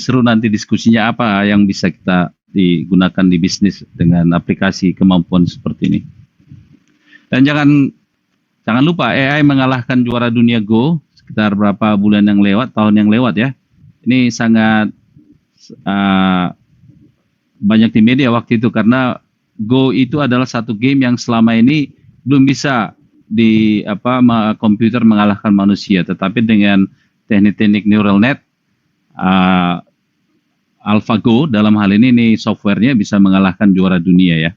seru nanti diskusinya apa yang bisa kita digunakan di bisnis dengan aplikasi kemampuan seperti ini. Dan jangan lupa AI mengalahkan juara dunia Go sekitar berapa bulan yang lewat, tahun yang lewat ya. Ini sangat banyak di media waktu itu karena Go itu adalah satu game yang selama ini belum bisa komputer mengalahkan manusia, tetapi dengan teknik-teknik neural net, AlphaGo dalam hal ini softwarenya bisa mengalahkan juara dunia ya.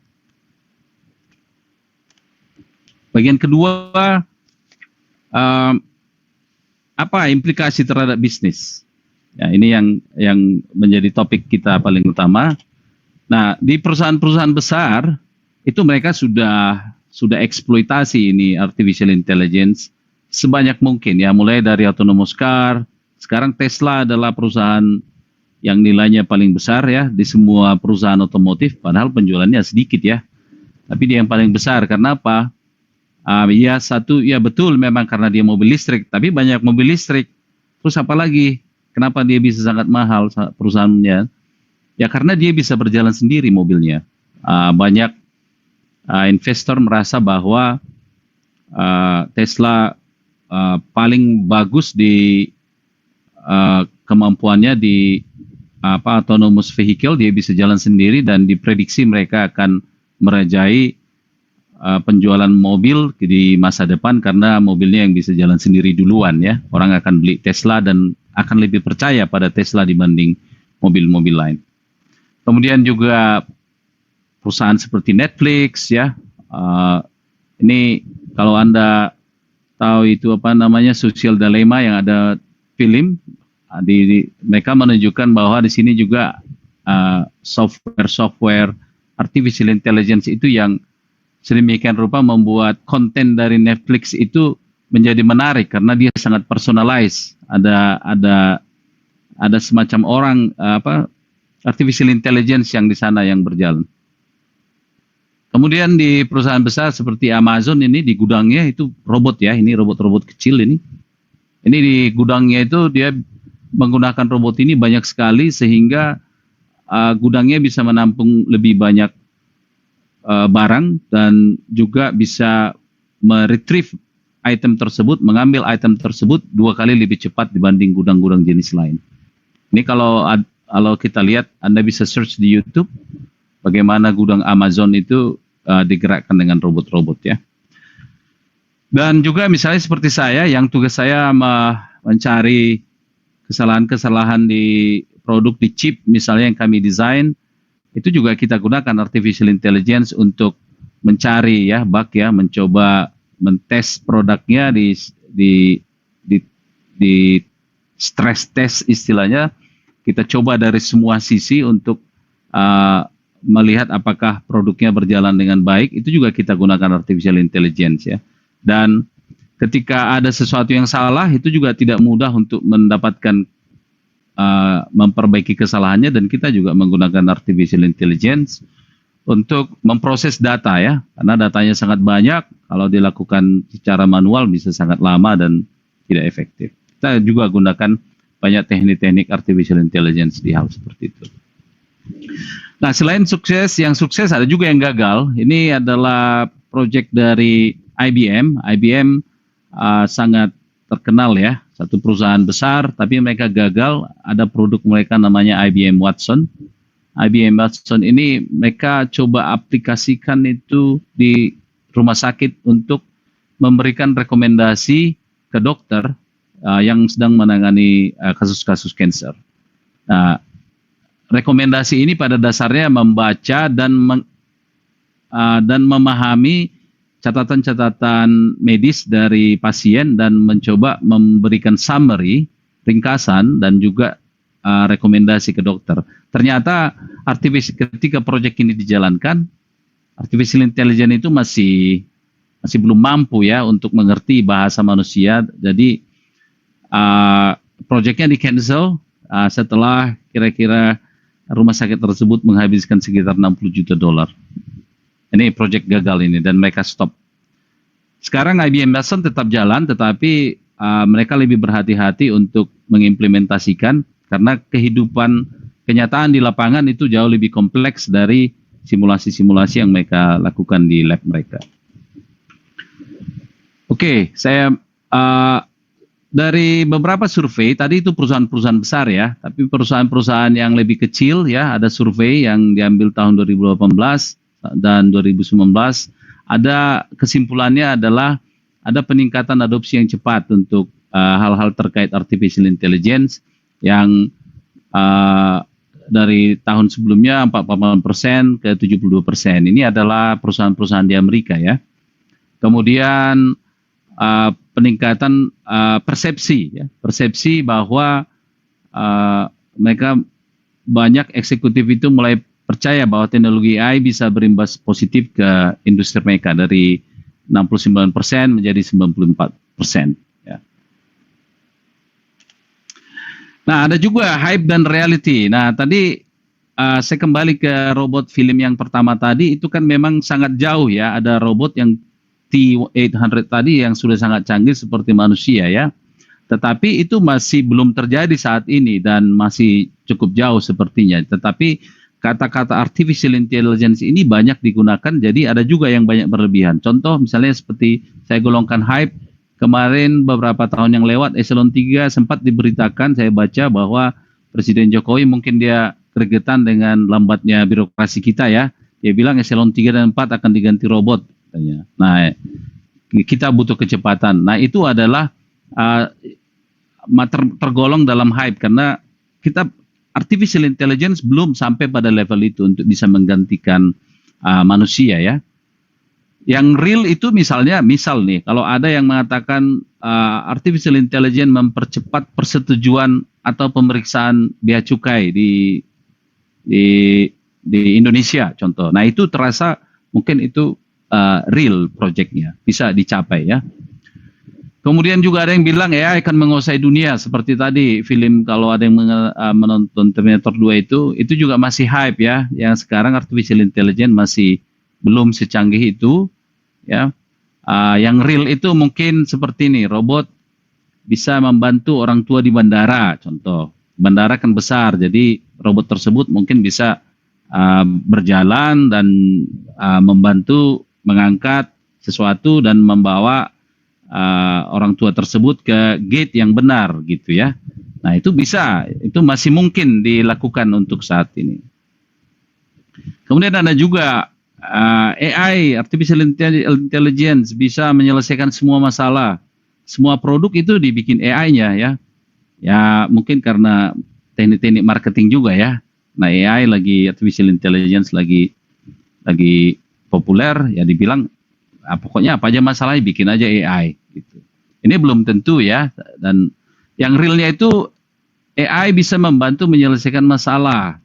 Bagian kedua, apa implikasi terhadap bisnis? Ya, ini yang menjadi topik kita paling utama. Nah, di perusahaan-perusahaan besar itu mereka sudah eksploitasi ini artificial intelligence sebanyak mungkin ya, mulai dari autonomous car. Sekarang Tesla adalah perusahaan yang nilainya paling besar ya di semua perusahaan otomotif, padahal penjualannya sedikit ya. Tapi dia yang paling besar karena apa? Ya betul memang karena dia mobil listrik, tapi banyak mobil listrik. Terus apa lagi? Kenapa dia bisa sangat mahal perusahaannya? Ya karena dia bisa berjalan sendiri mobilnya. Banyak investor merasa bahwa Tesla paling bagus di kemampuannya di autonomous vehicle, dia bisa jalan sendiri dan diprediksi mereka akan merajai penjualan mobil di masa depan karena mobilnya yang bisa jalan sendiri duluan ya. Orang akan beli Tesla dan akan lebih percaya pada Tesla dibanding mobil-mobil lain. Kemudian juga perusahaan seperti Netflix ya. Ini kalau Anda tahu itu Social Dilemma yang ada film, mereka menunjukkan bahwa di sini juga software artificial intelligence itu yang sedemikian rupa membuat konten dari Netflix itu menjadi menarik karena dia sangat personalized. Ada semacam orang artificial intelligence yang di sana yang berjalan. Kemudian di perusahaan besar seperti Amazon ini di gudangnya itu robot ya, ini robot-robot kecil ini. Ini di gudangnya itu dia menggunakan robot ini banyak sekali sehingga gudangnya bisa menampung lebih banyak barang dan juga bisa meretrieve item tersebut, mengambil item tersebut 2 kali lebih cepat dibanding gudang-gudang jenis lain. Ini kalau kita lihat, Anda bisa search di YouTube bagaimana gudang Amazon itu digerakkan dengan robot-robot ya. Dan juga misalnya seperti saya, yang tugas saya mencari kesalahan-kesalahan di produk di chip misalnya yang kami desain, itu juga kita gunakan artificial intelligence untuk mencari ya bug ya, mencoba mentes produknya di stress test istilahnya. Kita coba dari semua sisi untuk melihat apakah produknya berjalan dengan baik. Itu juga kita gunakan artificial intelligence ya. Dan ketika ada sesuatu yang salah, itu juga tidak mudah untuk mendapatkan memperbaiki kesalahannya, dan kita juga menggunakan artificial intelligence untuk memproses data ya, karena datanya sangat banyak. Kalau dilakukan secara manual bisa sangat lama dan tidak efektif. Kita juga gunakan banyak teknik-teknik artificial intelligence di hal seperti itu. Nah, selain yang sukses ada juga yang gagal. Ini adalah proyek dari IBM. IBM sangat terkenal ya, satu perusahaan besar, tapi mereka gagal. Ada produk mereka namanya IBM Watson. IBM Watson ini mereka coba aplikasikan itu di rumah sakit untuk memberikan rekomendasi ke dokter yang sedang menangani kasus-kasus cancer. Nah, rekomendasi ini pada dasarnya membaca dan memahami catatan-catatan medis dari pasien dan mencoba memberikan summary, ringkasan, dan juga rekomendasi ke dokter. Ternyata ketika proyek ini dijalankan, artificial intelligence itu masih belum mampu ya untuk mengerti bahasa manusia. Jadi proyeknya di cancel setelah kira-kira rumah sakit tersebut menghabiskan sekitar $60 juta. Ini proyek gagal ini dan mereka stop. Sekarang IBM Watson tetap jalan, tetapi mereka lebih berhati-hati untuk mengimplementasikan. karena kehidupan kenyataan di lapangan itu jauh lebih kompleks dari simulasi-simulasi yang mereka lakukan di lab mereka. Oke, saya dari beberapa survei, tadi itu perusahaan-perusahaan besar ya, tapi perusahaan-perusahaan yang lebih kecil ya, ada survei yang diambil tahun 2018 dan 2019, ada kesimpulannya adalah ada peningkatan adopsi yang cepat untuk hal-hal terkait artificial intelligence yang dari tahun sebelumnya 48% ke 72%. Ini adalah perusahaan-perusahaan di Amerika ya. Kemudian peningkatan persepsi bahwa mereka banyak eksekutif itu mulai percaya bahwa teknologi AI bisa berimbas positif ke industri mereka dari 69% menjadi 94%. Ya. Nah, ada juga hype dan reality. Nah, tadi saya kembali ke robot film yang pertama tadi, itu kan memang sangat jauh ya. Ada robot yang T800 tadi yang sudah sangat canggih seperti manusia ya. Tetapi itu masih belum terjadi saat ini dan masih cukup jauh sepertinya. Tetapi kata-kata artificial intelligence ini banyak digunakan, jadi ada juga yang banyak berlebihan. Contoh misalnya seperti saya golongkan hype, kemarin beberapa tahun yang lewat Eselon 3 sempat diberitakan, saya baca bahwa Presiden Jokowi mungkin dia gregetan dengan lambatnya birokrasi kita ya. Dia bilang Eselon 3 dan 4 akan diganti robot. Nah, kita butuh kecepatan. Nah, itu adalah tergolong dalam hype karena kita artificial intelligence belum sampai pada level itu untuk bisa menggantikan manusia ya. Yang real itu misal nih, kalau ada yang mengatakan artificial intelligence mempercepat persetujuan atau pemeriksaan bea cukai di Indonesia contoh. Nah, itu terasa mungkin itu real projectnya, bisa dicapai ya. Kemudian juga ada yang bilang AI akan menguasai dunia, seperti tadi film kalau ada yang menonton Terminator 2 itu juga masih hype ya, yang sekarang artificial intelligence masih belum secanggih itu ya. Yang real itu mungkin seperti ini, robot bisa membantu orang tua di bandara, contoh. Bandara kan besar, jadi robot tersebut mungkin bisa berjalan dan membantu mengangkat sesuatu dan membawa orang tua tersebut ke gate yang benar gitu ya. Nah, itu bisa, itu masih mungkin dilakukan untuk saat ini. Kemudian ada juga AI, artificial intelligence bisa menyelesaikan semua masalah. Semua produk itu dibikin AI-nya ya. Ya, mungkin karena teknik-teknik marketing juga ya. Nah, AI lagi, artificial intelligence lagi populer, ya dibilang pokoknya apa aja masalahnya bikin aja AI gitu. Ini belum tentu ya, dan yang realnya itu AI bisa membantu menyelesaikan masalah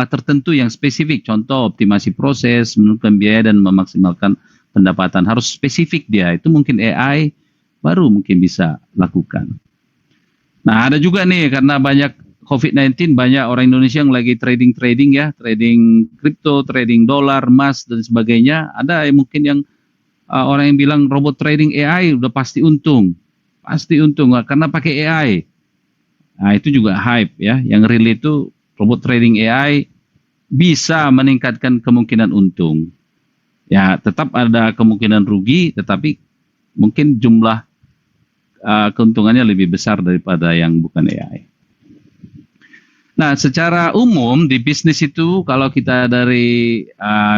tertentu yang spesifik, contoh optimasi proses, menurunkan biaya dan memaksimalkan pendapatan, harus spesifik dia, itu mungkin AI baru mungkin bisa lakukan. Nah, ada juga nih karena banyak COVID-19, banyak orang Indonesia yang lagi trading ya, trading kripto, trading dolar, emas dan sebagainya. Ada yang mungkin yang orang yang bilang robot trading AI udah pasti untung karena pakai AI. Nah, itu juga hype ya. Yang real itu robot trading AI bisa meningkatkan kemungkinan untung. Ya, tetap ada kemungkinan rugi, tetapi mungkin jumlah keuntungannya lebih besar daripada yang bukan AI. Nah, secara umum di bisnis itu kalau kita dari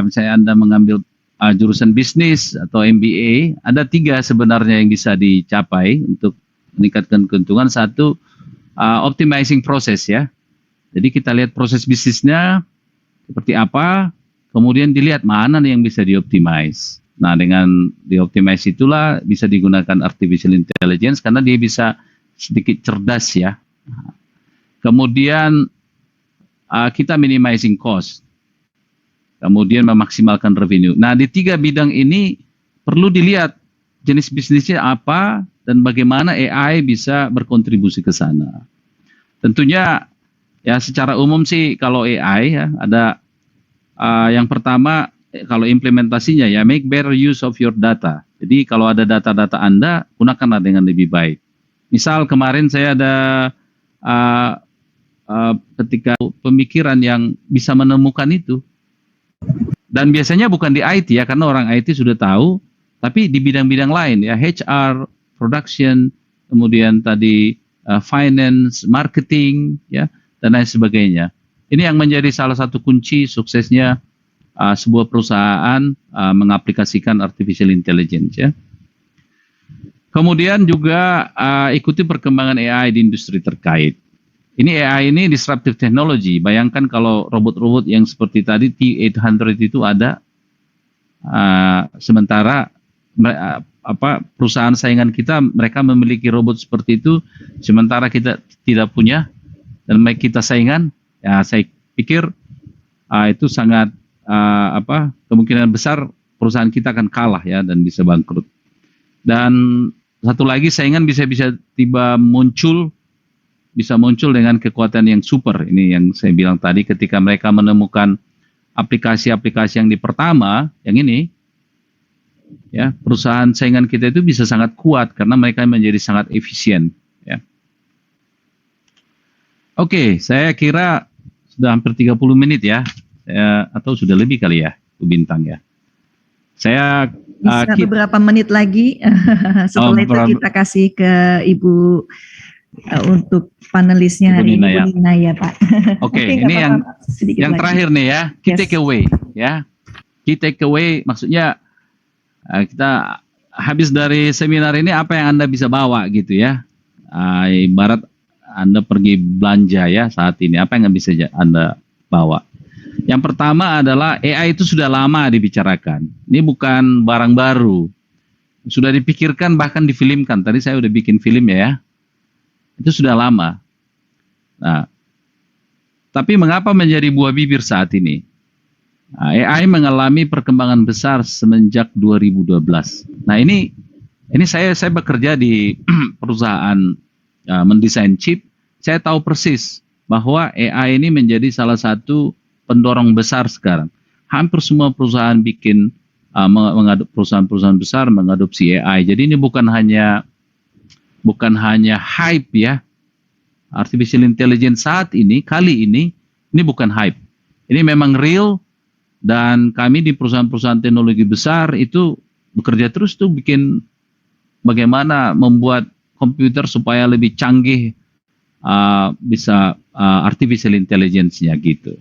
misalnya Anda mengambil jurusan bisnis atau MBA, ada 3 sebenarnya yang bisa dicapai untuk meningkatkan keuntungan. Satu, optimizing proses ya. Jadi kita lihat proses bisnisnya seperti apa, kemudian dilihat mana nih yang bisa dioptimize. Nah, dengan dioptimize itulah bisa digunakan artificial intelligence karena dia bisa sedikit cerdas ya. Kemudian kita minimizing cost, kemudian memaksimalkan revenue. Nah, di 3 bidang ini perlu dilihat jenis bisnisnya apa dan bagaimana AI bisa berkontribusi ke sana. Tentunya ya secara umum sih kalau AI ya ada yang pertama kalau implementasinya ya make better use of your data. Jadi kalau ada data-data Anda, gunakanlah dengan lebih baik. Misal kemarin saya ada ketika pemikiran yang bisa menemukan itu. Dan biasanya bukan di IT ya, karena orang IT sudah tahu, tapi di bidang-bidang lain ya, HR, production, kemudian tadi finance, marketing, ya, dan lain sebagainya. Ini yang menjadi salah satu kunci suksesnya sebuah perusahaan mengaplikasikan artificial intelligence ya. Kemudian juga ikuti perkembangan AI di industri terkait. Ini AI ini disruptive technology. Bayangkan kalau robot-robot yang seperti tadi T800 itu ada, sementara perusahaan saingan kita mereka memiliki robot seperti itu, sementara kita tidak punya, dan kita saingan, ya saya pikir itu sangat kemungkinan besar perusahaan kita akan kalah ya dan bisa bangkrut. Dan satu lagi saingan bisa muncul dengan kekuatan yang super. Ini yang saya bilang tadi, ketika mereka menemukan aplikasi-aplikasi yang di pertama, yang ini, ya perusahaan saingan kita itu bisa sangat kuat karena mereka menjadi sangat efisien. Ya. Oke, saya kira sudah hampir 30 menit ya, atau sudah lebih kali ya, Bu Bintang ya. Saya bisa beberapa menit lagi. Setelah itu kita kasih ke Ibu untuk panelisnya hari ini, Bu Nina ya Pak. Oke, ini yang terakhir nih ya, key takeaway ya. Key takeaway maksudnya kita habis dari seminar ini apa yang Anda bisa bawa gitu ya. Ibarat Anda pergi belanja ya saat ini, apa yang bisa Anda bawa? Yang pertama adalah AI itu sudah lama dibicarakan. Ini bukan barang baru. Sudah dipikirkan, bahkan difilmkan. Tadi saya udah bikin film ya. Itu sudah lama. Nah, tapi mengapa menjadi buah bibir saat ini? AI mengalami perkembangan besar semenjak 2012. Nah, ini saya bekerja di perusahaan mendesain chip. Saya tahu persis bahwa AI ini menjadi salah satu pendorong besar sekarang. Hampir semua perusahaan perusahaan-perusahaan besar mengadopsi AI. Jadi ini bukan hanya hype ya. Artificial intelligence saat ini, kali ini bukan hype. Ini memang real, dan kami di perusahaan-perusahaan teknologi besar itu bekerja terus tuh bikin bagaimana membuat komputer supaya lebih canggih, bisa artificial intelligence-nya gitu.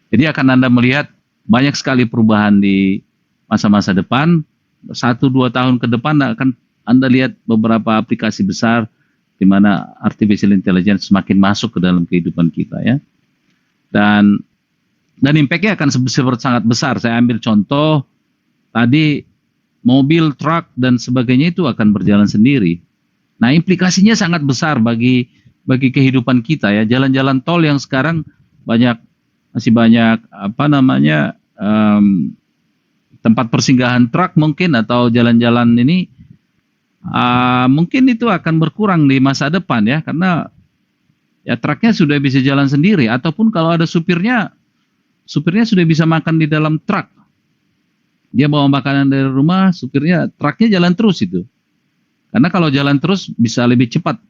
Jadi akan Anda melihat banyak sekali perubahan di masa-masa depan. 1-2 tahun ke depan akan Anda lihat beberapa aplikasi besar di mana artificial intelligence semakin masuk ke dalam kehidupan kita ya. Dan impact-nya akan sangat besar. Saya ambil contoh tadi, mobil, truk dan sebagainya itu akan berjalan sendiri. Nah, implikasinya sangat besar bagi kehidupan kita ya. Jalan-jalan tol yang sekarang masih banyak tempat persinggahan truk mungkin, atau jalan-jalan ini mungkin itu akan berkurang di masa depan ya, karena ya truknya sudah bisa jalan sendiri, ataupun kalau ada supirnya sudah bisa makan di dalam truk. Dia bawa makanan dari rumah, truknya jalan terus itu. Karena kalau jalan terus bisa lebih cepat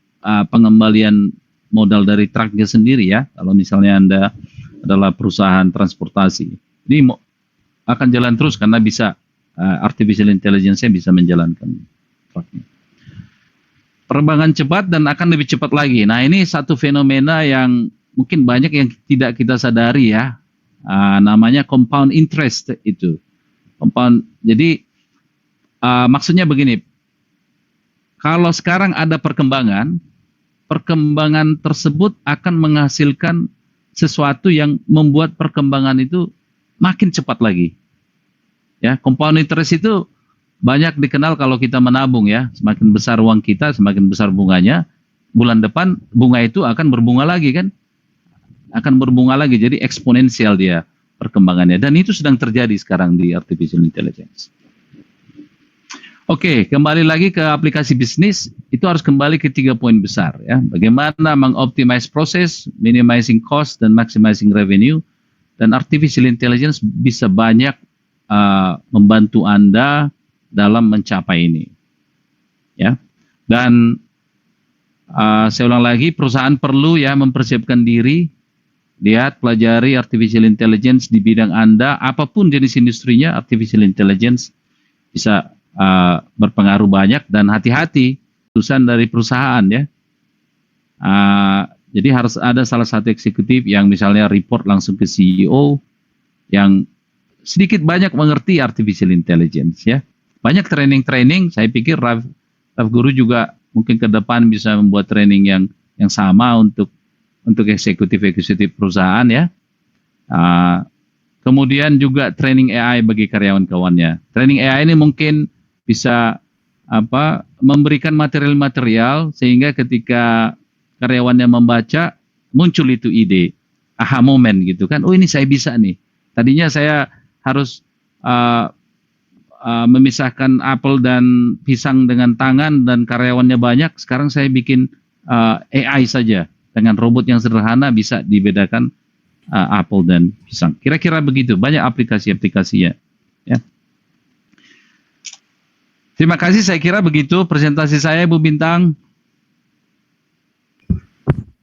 pengembalian modal dari truknya sendiri ya, kalau misalnya Anda adalah perusahaan transportasi. Ini akan jalan terus karena bisa artificial intelligence-nya bisa menjalankan truknya. Penerbangan cepat dan akan lebih cepat lagi. Nah, ini satu fenomena yang mungkin banyak yang tidak kita sadari ya. Namanya compound interest itu. Jadi maksudnya begini. Kalau sekarang ada perkembangan tersebut akan menghasilkan sesuatu yang membuat perkembangan itu makin cepat lagi. Ya, compound interest itu banyak dikenal kalau kita menabung ya. Semakin besar uang kita, semakin besar bunganya. Bulan depan bunga itu akan berbunga lagi kan? Akan berbunga lagi, jadi eksponensial dia perkembangannya. Dan itu sedang terjadi sekarang di artificial intelligence. Oke, kembali lagi ke aplikasi bisnis, itu harus kembali ke 3 poin besar ya. Bagaimana mengoptimize proses, minimizing cost, dan maximizing revenue. Dan artificial intelligence bisa banyak membantu Anda dalam mencapai ini. Ya. Dan Saya ulang lagi, perusahaan perlu ya mempersiapkan diri, lihat, pelajari artificial intelligence di bidang Anda, apapun jenis industrinya, artificial intelligence bisa berpengaruh banyak, dan hati-hati keputusan dari perusahaan ya. Jadi harus ada salah satu eksekutif yang misalnya report langsung ke CEO yang sedikit banyak mengerti artificial intelligence ya. Banyak training-training, saya pikir Raf Guru juga mungkin ke depan bisa membuat training yang sama untuk eksekutif perusahaan ya. Kemudian juga training AI bagi karyawan-karyawannya. Training AI ini mungkin bisa memberikan material-material sehingga ketika karyawannya membaca muncul itu ide, aha moment gitu kan. Oh, ini saya bisa nih. Tadinya saya harus memisahkan apel dan pisang dengan tangan dan karyawannya banyak. Sekarang saya bikin AI saja dengan robot yang sederhana bisa dibedakan apel dan pisang. Kira-kira begitu. Banyak aplikasi-aplikasinya. Ya. Terima kasih. Saya kira begitu presentasi saya, Bu Bintang.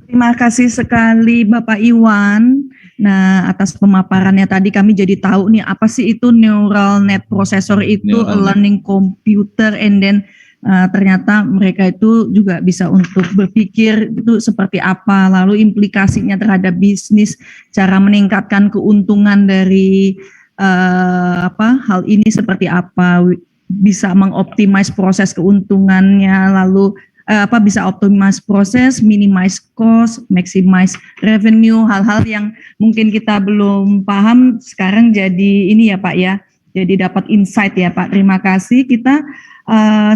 Terima kasih sekali Bapak Iwan. Nah, atas pemaparannya tadi kami jadi tahu nih apa sih itu neural net processor itu, learning computer, and then ternyata mereka itu juga bisa untuk berpikir itu seperti apa, lalu implikasinya terhadap bisnis, cara meningkatkan keuntungan dari hal ini seperti apa, bisa mengoptimize proses keuntungannya, lalu bisa optimize proses, minimize cost, maximize revenue, hal-hal yang mungkin kita belum paham sekarang jadi ini ya Pak ya, jadi dapat insight ya Pak. Terima kasih. Kita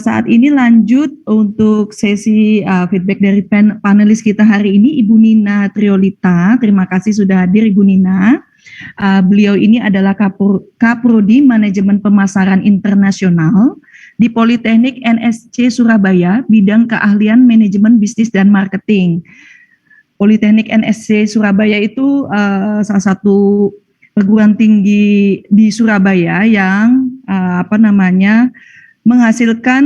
saat ini lanjut untuk sesi feedback dari panelis kita hari ini, Ibu Nina Triolita. Terima kasih sudah hadir Ibu Nina. Beliau ini adalah Kaprodi Manajemen Pemasaran Internasional di Politeknik NSC Surabaya, bidang keahlian manajemen bisnis dan marketing. Politeknik NSC Surabaya itu salah satu perguruan tinggi di Surabaya yang menghasilkan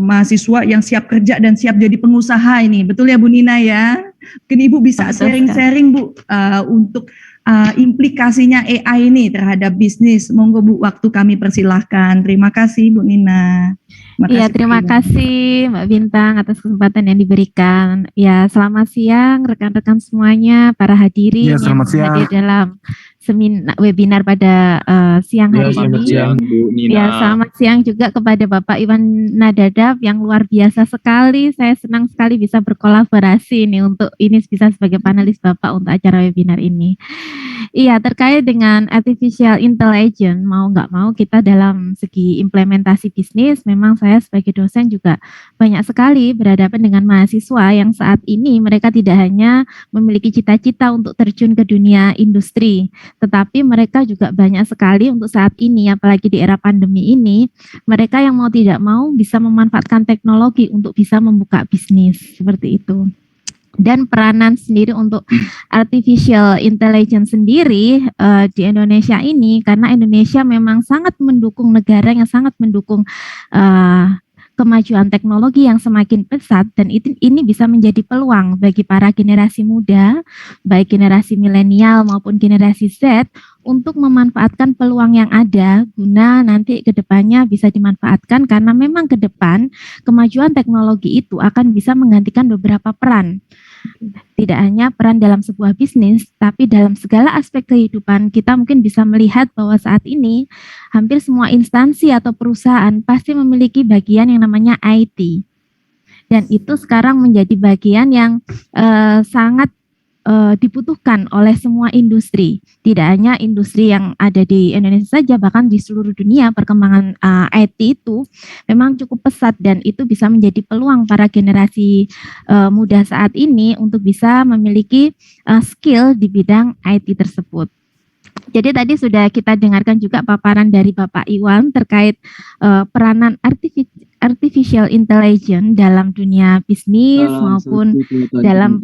mahasiswa yang siap kerja dan siap jadi pengusaha ini. Betul ya Bu Nina ya? Mungkin Ibu bisa sharing-sharing Bu untuk implikasinya AI ini terhadap bisnis. Monggo Bu, waktu kami persilahkan. Terima kasih Bu Nina. Iya, terima kasih Mbak Bintang atas kesempatan yang diberikan. Ya, selamat siang rekan-rekan semuanya, para hadirin yang hadir dalam webinar pada siang hari ini. Siang, Bu Nina. Ya, selamat siang juga kepada Bapak Iwan Nadadap yang luar biasa sekali. Saya senang sekali bisa berkolaborasi nih untuk ini bisa sebagai panelis Bapak untuk acara webinar ini. Iya, terkait dengan artificial intelligence, mau nggak mau kita dalam segi implementasi bisnis, memang saya sebagai dosen juga banyak sekali berhadapan dengan mahasiswa yang saat ini mereka tidak hanya memiliki cita-cita untuk terjun ke dunia industri, tetapi mereka juga banyak sekali untuk saat ini, apalagi di era pandemi ini, mereka yang mau tidak mau bisa memanfaatkan teknologi untuk bisa membuka bisnis, seperti itu. Dan peranan sendiri untuk artificial intelligence sendiri di Indonesia ini, karena Indonesia memang sangat mendukung, negara yang sangat mendukung kemajuan teknologi yang semakin pesat, dan ini bisa menjadi peluang bagi para generasi muda, baik generasi milenial maupun generasi Z, untuk memanfaatkan peluang yang ada guna nanti ke depannya bisa dimanfaatkan, karena memang ke depan kemajuan teknologi itu akan bisa menggantikan beberapa peran. Tidak hanya peran dalam sebuah bisnis, tapi dalam segala aspek kehidupan. Kita mungkin bisa melihat bahwa saat ini hampir semua instansi atau perusahaan pasti memiliki bagian yang namanya IT. Dan itu sekarang menjadi bagian yang sangat dibutuhkan oleh semua industri, tidak hanya industri yang ada di Indonesia saja, bahkan di seluruh dunia perkembangan IT itu memang cukup pesat, dan itu bisa menjadi peluang para generasi muda saat ini untuk bisa memiliki skill di bidang IT tersebut. Jadi tadi sudah kita dengarkan juga paparan dari Bapak Iwan terkait peranan artificial intelligence dalam dunia bisnis maupun dalam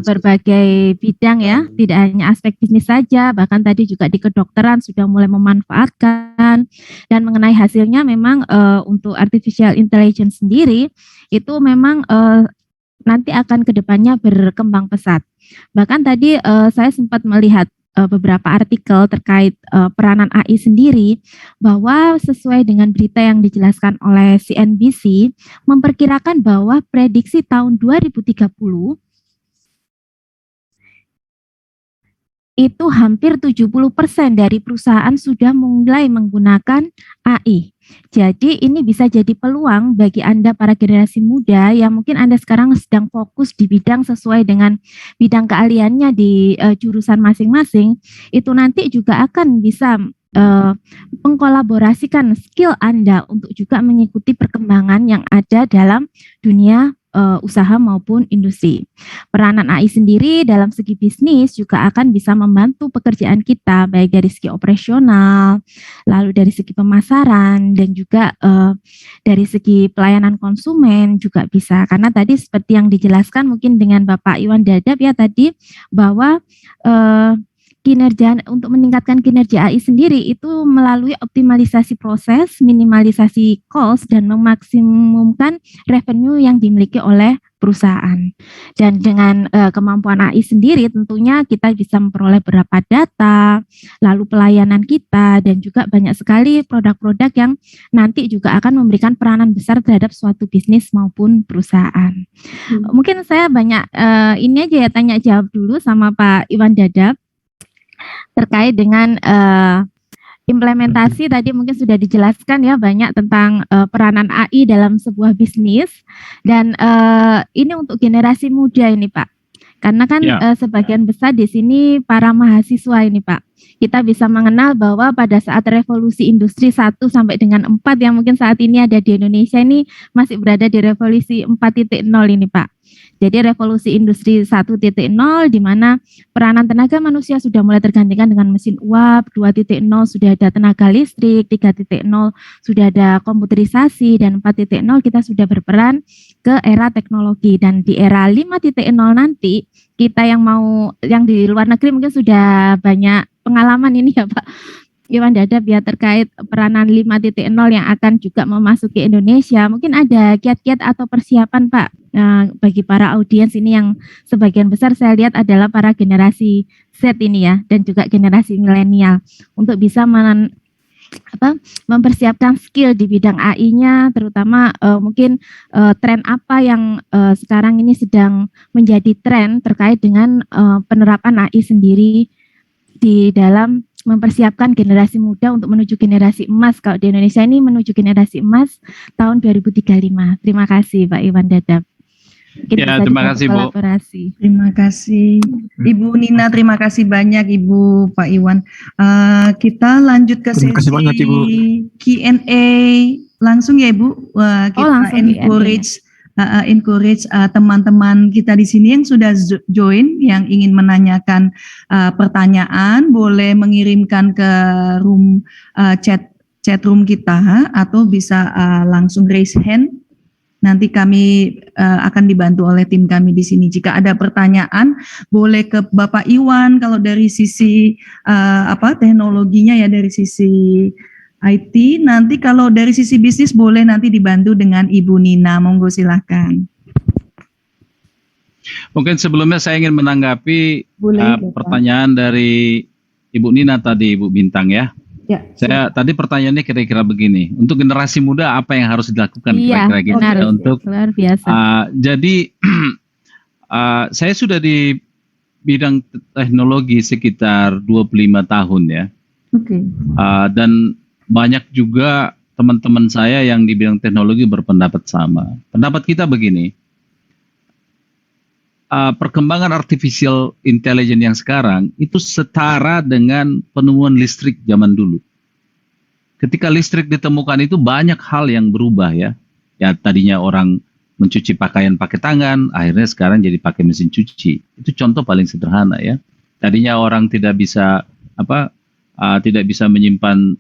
berbagai bidang ya, tidak hanya aspek bisnis saja, bahkan tadi juga di kedokteran sudah mulai memanfaatkan. Dan mengenai hasilnya memang untuk artificial intelligence sendiri itu memang nanti akan kedepannya berkembang pesat. Bahkan tadi saya sempat melihat beberapa artikel terkait peranan AI sendiri, bahwa sesuai dengan berita yang dijelaskan oleh CNBC, memperkirakan bahwa prediksi tahun 2030 itu hampir 70% dari perusahaan sudah mulai menggunakan AI. Jadi ini bisa jadi peluang bagi Anda para generasi muda yang mungkin Anda sekarang sedang fokus di bidang sesuai dengan bidang keahliannya di jurusan masing-masing, itu nanti juga akan bisa mengkolaborasikan skill Anda untuk juga mengikuti perkembangan yang ada dalam dunia usaha maupun industri. Peranan AI sendiri dalam segi bisnis juga akan bisa membantu pekerjaan kita, baik dari segi operasional, lalu dari segi pemasaran, dan juga dari segi pelayanan konsumen juga bisa. Karena tadi seperti yang dijelaskan mungkin dengan Bapak Iwan Dadap ya tadi, bahwa kinerja untuk meningkatkan kinerja AI sendiri itu melalui optimalisasi proses, minimalisasi cost, dan memaksimumkan revenue yang dimiliki oleh perusahaan. Dan dengan kemampuan AI sendiri tentunya kita bisa memperoleh beberapa data, lalu pelayanan kita, dan juga banyak sekali produk-produk yang nanti juga akan memberikan peranan besar terhadap suatu bisnis maupun perusahaan. Mungkin saya banyak ini aja ya, tanya jawab dulu sama Pak Iwan Dadap terkait dengan implementasi. Tadi mungkin sudah dijelaskan ya banyak tentang peranan AI dalam sebuah bisnis, dan ini untuk generasi muda ini Pak, karena kan sebagian besar di sini para mahasiswa ini Pak, kita bisa mengenal bahwa pada saat revolusi industri 1 sampai dengan 4 yang mungkin saat ini ada di Indonesia ini masih berada di revolusi 4.0 ini Pak. Jadi revolusi industri 1.0 di mana peranan tenaga manusia sudah mulai tergantikan dengan mesin uap, 2.0 sudah ada tenaga listrik, 3.0 sudah ada komputerisasi, dan 4.0 kita sudah berperan ke era teknologi. Dan di era 5.0 nanti kita yang di luar negeri mungkin sudah banyak pengalaman ini ya Pak Iwan Dadap ya terkait peranan 5.0 yang akan juga memasuki Indonesia. Mungkin ada kiat-kiat atau persiapan Pak bagi para audiens ini yang sebagian besar saya lihat adalah para generasi Z ini ya, dan juga generasi milenial, untuk bisa mempersiapkan skill di bidang AI-nya, terutama mungkin tren apa yang sekarang ini sedang menjadi tren terkait dengan penerapan AI sendiri di dalam mempersiapkan generasi muda untuk menuju generasi emas. Kalau di Indonesia ini menuju generasi emas tahun 2035. Terima kasih Pak Iwan Dadap. Ya, terima kasih Bu. Terima kasih Ibu Nina, terima kasih banyak Ibu Pak Iwan. Kita lanjut ke sesi Q&A langsung ya Ibu. Kita encourage teman-teman kita di sini yang sudah join, yang ingin menanyakan pertanyaan, boleh mengirimkan ke chat room kita, atau bisa langsung raise hand. Nanti kami akan dibantu oleh tim kami di sini. Jika ada pertanyaan, boleh ke Bapak Iwan kalau dari sisi teknologinya ya, dari sisi IT. Nanti kalau dari sisi bisnis boleh nanti dibantu dengan Ibu Nina. Monggo silakan. Mungkin sebelumnya saya ingin menanggapi pertanyaan dari Ibu Nina tadi, Ibu Bintang ya. Saya tadi pertanyaannya kira-kira begini, untuk generasi muda apa yang harus dilakukan kira-kira gitu ya, untuk luar biasa. Jadi saya sudah di bidang teknologi sekitar 25 tahun ya. Dan banyak juga teman-teman saya yang di bidang teknologi berpendapat sama. Pendapat kita begini, perkembangan artificial intelligence yang sekarang itu setara dengan penemuan listrik zaman dulu. Ketika listrik ditemukan itu banyak hal yang berubah ya. Ya tadinya orang mencuci pakaian pakai tangan, akhirnya sekarang jadi pakai mesin cuci. Itu contoh paling sederhana ya. Tadinya orang tidak bisa menyimpan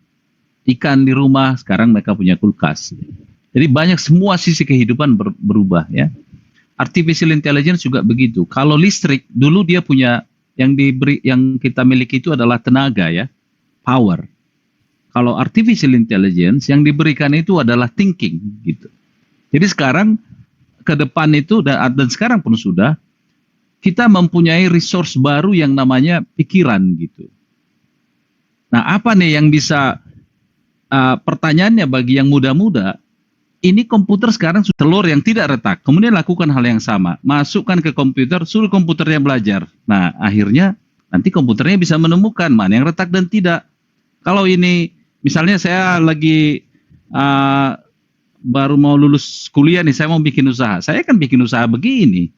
ikan di rumah, sekarang mereka punya kulkas. Jadi banyak semua sisi kehidupan berubah ya. Artificial intelligence juga begitu. Kalau listrik dulu dia punya yang kita miliki itu adalah tenaga ya, power. Kalau artificial intelligence yang diberikan itu adalah thinking gitu. Jadi sekarang ke depan itu dan sekarang pun sudah kita mempunyai resource baru yang namanya pikiran gitu. Nah, apa nih yang bisa pertanyaannya bagi yang muda-muda, ini komputer sekarang sudah telur yang tidak retak. Kemudian lakukan hal yang sama, masukkan ke komputer, suruh komputernya belajar. Nah, akhirnya nanti komputernya bisa menemukan mana yang retak dan tidak. Kalau ini misalnya saya lagi baru mau lulus kuliah nih, saya mau bikin usaha. Saya kan bikin usaha begini.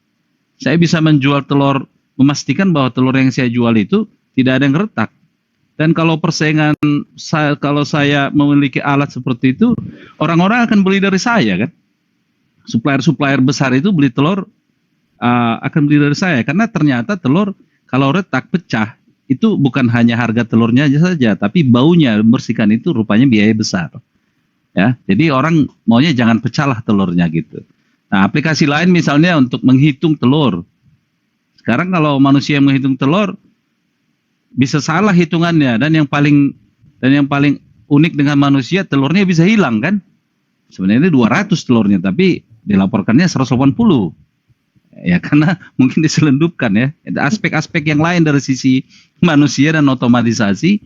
Saya bisa menjual telur, memastikan bahwa telur yang saya jual itu tidak ada yang retak. Dan kalau persaingan, kalau saya memiliki alat seperti itu, orang-orang akan beli dari saya kan. Supplier-supplier besar itu beli telur, akan beli dari saya. Karena ternyata telur kalau retak, pecah, itu bukan hanya harga telurnya saja, tapi baunya, membersihkan itu rupanya biaya besar. Ya, jadi orang maunya jangan pecahlah telurnya gitu. Nah, aplikasi lain misalnya untuk menghitung telur. Sekarang kalau manusia menghitung telur, bisa salah hitungannya, dan yang paling unik dengan manusia, telurnya bisa hilang kan. Sebenarnya 200 telurnya, tapi dilaporkannya 180. Ya karena mungkin diselundupkan ya. Aspek-aspek yang lain dari sisi manusia dan otomatisasi,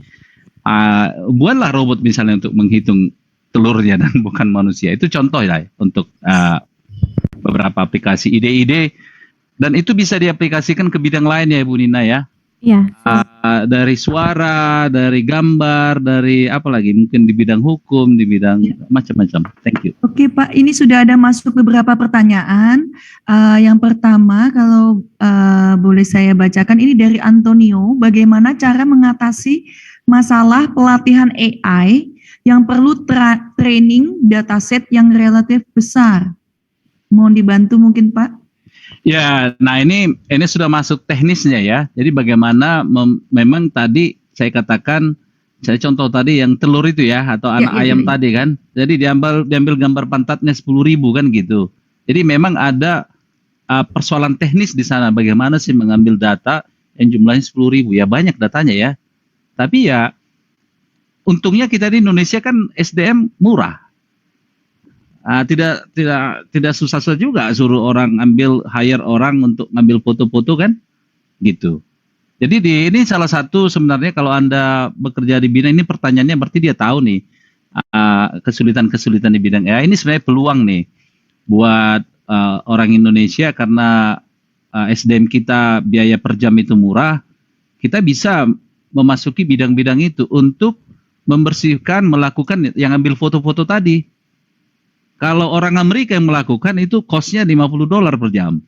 buatlah robot misalnya untuk menghitung telurnya dan bukan manusia. Itu contoh ya untuk beberapa aplikasi, ide-ide, dan itu bisa diaplikasikan ke bidang lain ya Ibu Nina ya. Iya. Dari suara, dari gambar, dari apa lagi, mungkin di bidang hukum, di bidang macam-macam. Thank you. Oke Pak, ini sudah ada masuk beberapa pertanyaan. Yang pertama, kalau boleh saya bacakan, ini dari Antonio. Bagaimana cara mengatasi masalah pelatihan AI yang perlu training dataset yang relatif besar? Mohon dibantu mungkin Pak. Ya, nah ini sudah masuk teknisnya ya. Jadi bagaimana memang tadi saya katakan, saya contoh tadi yang telur itu ya, atau anak ayam tadi kan. Jadi diambil gambar pantatnya 10.000 kan gitu. Jadi memang ada persoalan teknis di sana, bagaimana sih mengambil data yang jumlahnya 10.000. Ya banyak datanya ya. Tapi ya untungnya kita di Indonesia kan SDM murah. Tidak susah-susah juga suruh orang hire orang untuk ngambil foto-foto kan, gitu. Jadi ini salah satu sebenarnya kalau Anda bekerja di bidang ini, pertanyaannya berarti dia tahu nih kesulitan-kesulitan di bidang AI. Ini sebenarnya peluang nih buat orang Indonesia, karena SDM kita biaya per jam itu murah, kita bisa memasuki bidang-bidang itu untuk membersihkan, melakukan yang ambil foto-foto tadi. Kalau orang Amerika yang melakukan itu cost-nya $50 per jam,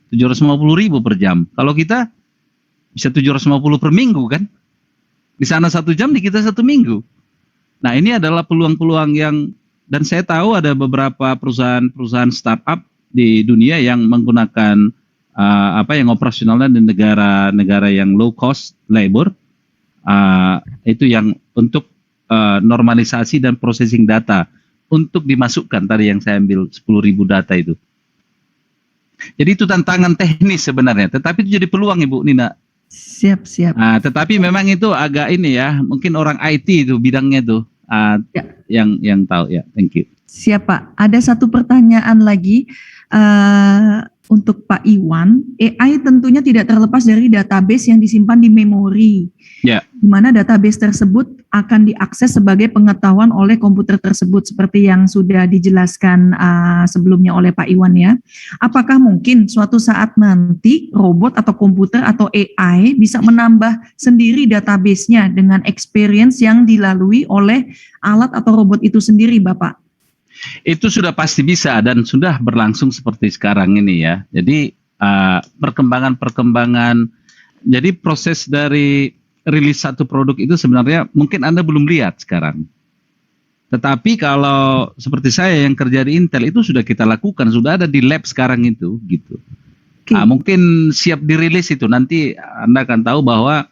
750.000 per jam. Kalau kita bisa 750 per minggu kan? Di sana 1 jam, di kita 1 minggu. Nah ini adalah peluang-peluang yang, dan saya tahu ada beberapa perusahaan startup di dunia yang menggunakan yang operasionalnya di negara-negara yang low cost labor, itu yang untuk normalisasi dan processing data, untuk dimasukkan tadi yang saya ambil 10.000 data itu. Jadi itu tantangan teknis sebenarnya, tetapi itu jadi peluang Ibu Nina. Siap. Tetapi memang itu agak ini ya, mungkin orang IT itu bidangnya tuh yang tahu ya. Thank you. Siap Pak. Ada satu pertanyaan lagi untuk Pak Iwan. AI tentunya tidak terlepas dari database yang disimpan di memori. Ya. Di mana database tersebut akan diakses sebagai pengetahuan oleh komputer tersebut, seperti yang sudah dijelaskan sebelumnya oleh Pak Iwan ya. Apakah mungkin suatu saat nanti robot atau komputer atau AI bisa menambah sendiri database-nya dengan experience yang dilalui oleh alat atau robot itu sendiri, Bapak? Itu sudah pasti bisa dan sudah berlangsung seperti sekarang ini ya. Jadi perkembangan, jadi proses dari rilis satu produk itu sebenarnya mungkin Anda belum lihat sekarang. Tetapi kalau seperti saya yang kerja di Intel, itu sudah kita lakukan, sudah ada di lab sekarang itu gitu. Mungkin siap dirilis itu, nanti Anda akan tahu bahwa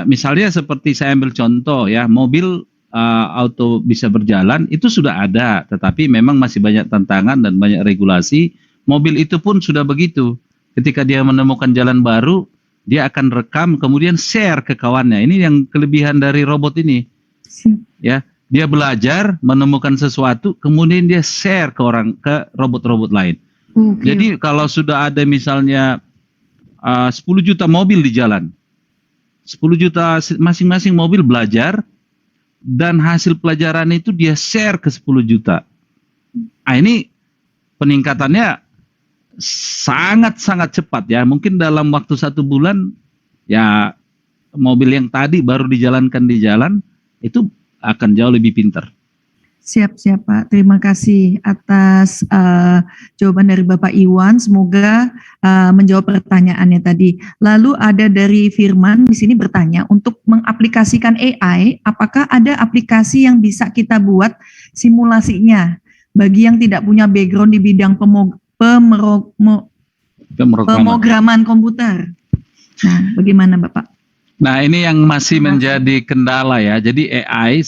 misalnya seperti saya ambil contoh ya, mobil auto bisa berjalan itu sudah ada, tetapi memang masih banyak tantangan dan banyak regulasi. Mobil itu pun sudah begitu. Ketika dia menemukan jalan baru, dia akan rekam kemudian share ke kawannya. Ini yang kelebihan dari robot ini. Ya, dia belajar menemukan sesuatu, kemudian dia share ke robot-robot lain. Jadi kalau sudah ada misalnya 10 juta mobil di jalan, 10 juta masing-masing mobil belajar, dan hasil pelajaran itu dia share ke 10 juta. Nah, ini peningkatannya sangat-sangat cepat ya. Mungkin dalam waktu 1 bulan ya mobil yang tadi baru dijalankan di jalan itu akan jauh lebih pintar. Siap Pak. Terima kasih atas jawaban dari Bapak Iwan. Semoga menjawab pertanyaannya tadi. Lalu ada dari Firman di sini bertanya, untuk mengaplikasikan AI, apakah ada aplikasi yang bisa kita buat simulasinya bagi yang tidak punya background di bidang pemrograman komputer? Nah, bagaimana Bapak? Nah, ini yang masih menjadi kendala ya. Jadi AI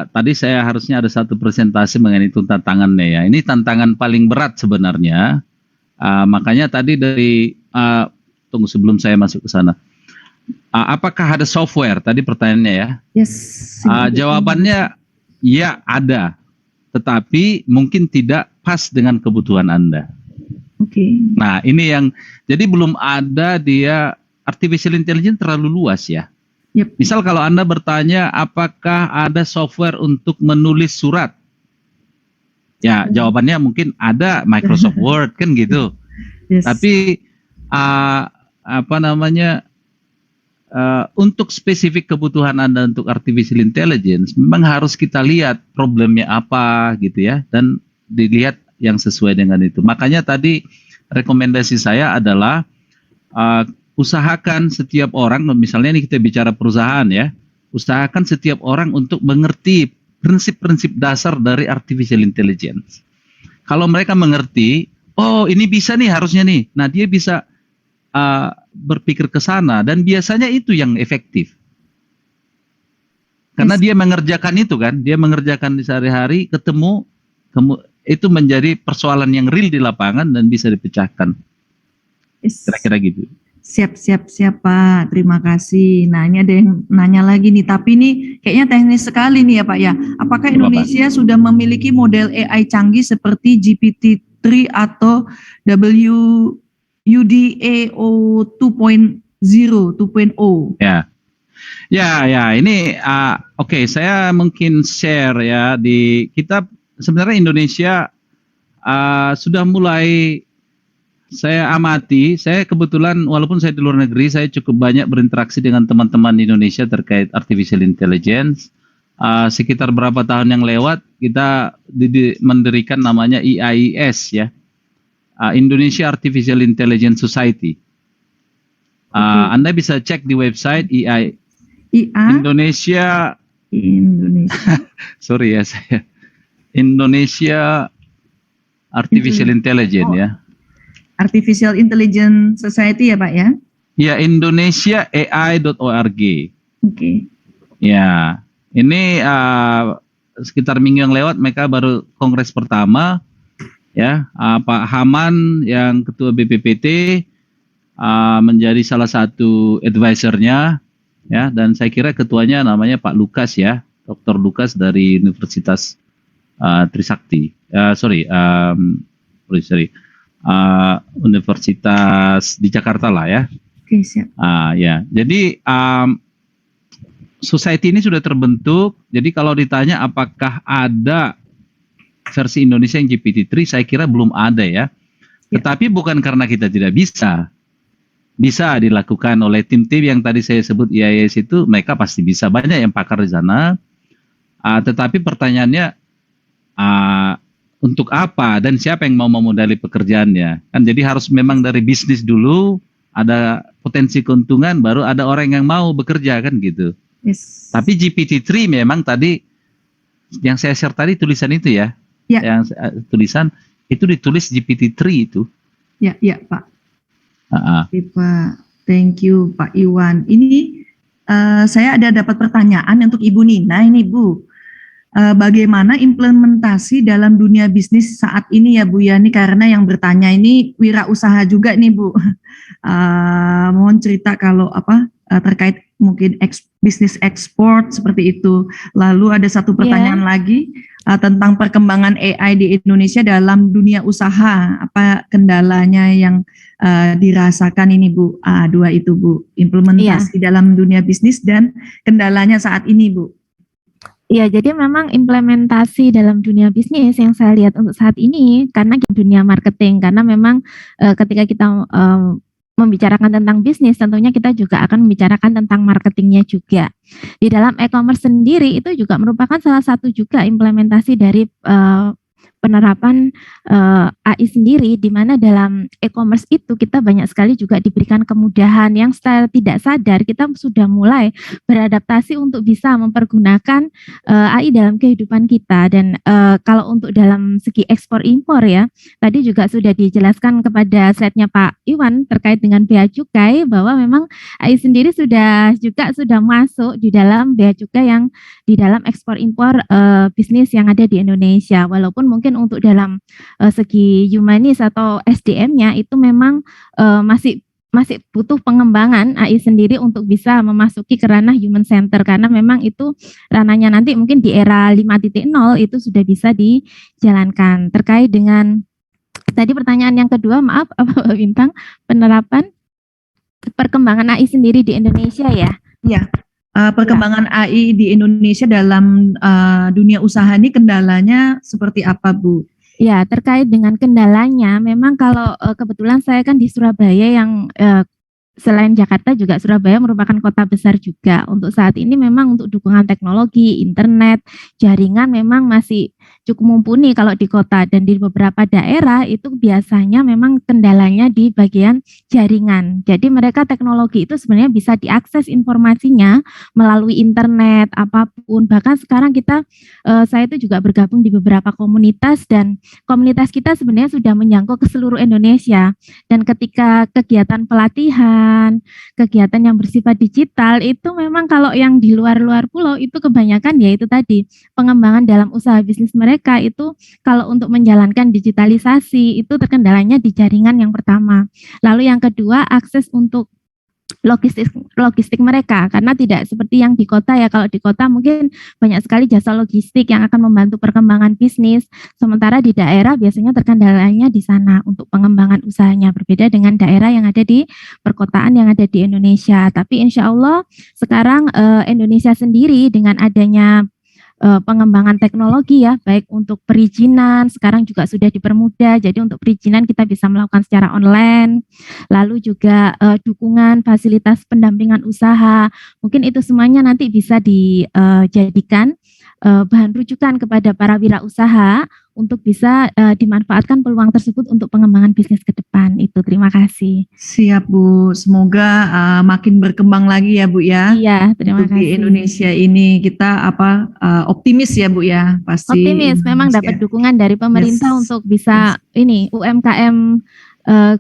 tadi saya harusnya ada satu presentasi mengenai itu tantangannya ya. Ini tantangan paling berat sebenarnya. Makanya tadi dari tunggu sebelum saya masuk ke sana. Apakah ada software? Tadi pertanyaannya ya. Yes. Jawabannya ya ada, tetapi mungkin tidak pas dengan kebutuhan Anda. Oke. Nah, ini yang jadi belum ada dia artificial intelligence terlalu luas ya. Yep. Misal kalau Anda bertanya apakah ada software untuk menulis surat? Ya, jawabannya mungkin ada, Microsoft Word kan gitu. Yes. Tapi untuk spesifik kebutuhan Anda untuk artificial intelligence memang harus kita lihat problemnya apa gitu ya, dan dilihat yang sesuai dengan itu. Makanya tadi rekomendasi saya adalah usahakan setiap orang, misalnya ini kita bicara perusahaan ya, usahakan setiap orang untuk mengerti prinsip-prinsip dasar dari artificial intelligence. Kalau mereka mengerti, oh ini bisa nih harusnya nih, nah dia bisa berpikir ke sana, dan biasanya itu yang efektif. Karena dia mengerjakan itu kan, dia mengerjakan di sehari-hari, ketemu, itu menjadi persoalan yang real di lapangan dan bisa dipecahkan. Kira-kira gitu. Siap Pak, terima kasih. Nah, ini ada yang nanya lagi nih, tapi ini kayaknya teknis sekali nih ya Pak ya. Apakah Indonesia sudah memiliki model AI canggih seperti GPT-3 atau WUDAO 2.0? Ya, ini oke, saya mungkin share ya, di kita sebenarnya Indonesia sudah mulai. Saya amati, saya kebetulan walaupun saya di luar negeri, saya cukup banyak berinteraksi dengan teman-teman di Indonesia terkait artificial intelligence. Sekitar berapa tahun yang lewat, kita mendirikan namanya IAIS ya, Indonesia Artificial Intelligence Society. Anda bisa cek di website Indonesia. Sorry ya saya. Indonesia Artificial Intelligence ya. Artificial Intelligence Society ya Pak ya? Ya, indonesiaai.org. Oke. Ya, ini sekitar minggu yang lewat mereka baru kongres pertama ya. Pak Haman yang ketua BPPT menjadi salah satu advisernya ya, dan saya kira ketuanya namanya Pak Lukas ya, Dr. Lukas dari Universitas Trisakti. Universitas di Jakarta lah ya. Oke, siap. Ya, jadi society ini sudah terbentuk. Jadi kalau ditanya apakah ada versi Indonesia yang GPT-3, saya kira belum ada ya. Tetapi bukan karena kita tidak bisa. Bisa dilakukan oleh tim-tim yang tadi saya sebut IAIS itu, mereka pasti bisa, banyak yang pakar di sana. Tetapi pertanyaannya untuk apa dan siapa yang mau memodali pekerjaannya kan, jadi harus memang dari bisnis dulu, ada potensi keuntungan, baru ada orang yang mau bekerja kan gitu. Yes. Tapi GPT-3 memang tadi yang saya share tadi tulisan itu ya, yang tulisan itu ditulis GPT-3 itu. Ya Pak. Oke, Pak, thank you Pak Iwan. Ini Saya ada dapat pertanyaan untuk Ibu Nina ini Bu. Bagaimana implementasi dalam dunia bisnis saat ini ya Bu ya? Ini karena yang bertanya ini wirausaha juga nih Bu. Mohon cerita kalau terkait mungkin bisnis ekspor seperti itu. Lalu ada satu pertanyaan lagi tentang perkembangan AI di Indonesia dalam dunia usaha. Apa kendalanya yang dirasakan ini Bu? Dua itu Bu, implementasi dalam dunia bisnis dan kendalanya saat ini Bu. Ya, jadi memang implementasi dalam dunia bisnis yang saya lihat untuk saat ini karena dunia marketing, karena memang ketika kita membicarakan tentang bisnis, tentunya kita juga akan membicarakan tentang marketingnya juga. Di dalam e-commerce sendiri itu juga merupakan salah satu juga implementasi dari penerapan AI sendiri, di mana dalam e-commerce itu kita banyak sekali juga diberikan kemudahan yang secara tidak sadar kita sudah mulai beradaptasi untuk bisa mempergunakan AI dalam kehidupan kita. Dan kalau untuk dalam segi ekspor impor ya, tadi juga sudah dijelaskan kepada slide-nya Pak Iwan terkait dengan bea cukai, bahwa memang AI sendiri sudah masuk di dalam bea cukai yang di dalam ekspor impor bisnis yang ada di Indonesia. Walaupun mungkin untuk dalam segi humanis atau SDM-nya itu memang masih butuh pengembangan AI sendiri untuk bisa memasuki ke ranah human center, karena memang itu ranahnya nanti mungkin di era 5.0 itu sudah bisa dijalankan. Terkait dengan tadi pertanyaan yang kedua, maaf Pak Bintang, penerapan perkembangan AI sendiri di Indonesia ya? Ya. Perkembangan AI di Indonesia dalam dunia usaha ini kendalanya seperti apa Bu? Ya, terkait dengan kendalanya, memang kalau kebetulan saya kan di Surabaya yang selain Jakarta juga Surabaya merupakan kota besar juga. Untuk saat ini memang untuk dukungan teknologi, internet, jaringan memang masih cukup mumpuni kalau di kota, dan di beberapa daerah itu biasanya memang kendalanya di bagian jaringan. Jadi mereka teknologi itu sebenarnya bisa diakses informasinya melalui internet apapun. Bahkan sekarang saya itu juga bergabung di beberapa komunitas, dan komunitas kita sebenarnya sudah menjangkau ke seluruh Indonesia. Dan ketika kegiatan pelatihan, kegiatan yang bersifat digital itu memang kalau yang di luar-luar pulau itu kebanyakan ya itu tadi pengembangan dalam usaha bisnis mereka itu kalau untuk menjalankan digitalisasi itu terkendalanya di jaringan yang pertama. Lalu yang kedua akses untuk logistik mereka, karena tidak seperti yang di kota ya. Kalau di kota mungkin banyak sekali jasa logistik yang akan membantu perkembangan bisnis, sementara di daerah biasanya terkendalanya di sana untuk pengembangan usahanya, berbeda dengan daerah yang ada di perkotaan yang ada di Indonesia. Tapi insya Allah sekarang Indonesia sendiri dengan adanya pengembangan teknologi ya, baik untuk perizinan sekarang juga sudah dipermudah. Jadi untuk perizinan kita bisa melakukan secara online, lalu juga dukungan fasilitas pendampingan usaha, mungkin itu semuanya nanti bisa dijadikan bahan rujukan kepada para wirausaha untuk bisa dimanfaatkan peluang tersebut untuk pengembangan bisnis ke depan. Itu terima kasih. Siap Bu, semoga makin berkembang lagi ya Bu ya. Iya, terima kasih. Di Indonesia ini kita optimis ya Bu ya, pasti. Optimis, memang dapat dukungan dari pemerintah untuk bisa UMKM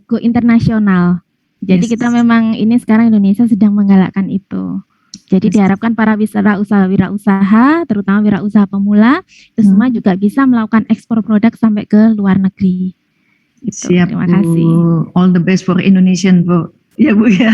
go internasional. Jadi kita memang ini sekarang Indonesia sedang menggalakkan itu. Jadi diharapkan para wirausaha, terutama wirausaha pemula, itu semua juga bisa melakukan ekspor produk sampai ke luar negeri. Gitu. Siap, terima kasih. All the best for Indonesian Bu. Ya Bu ya.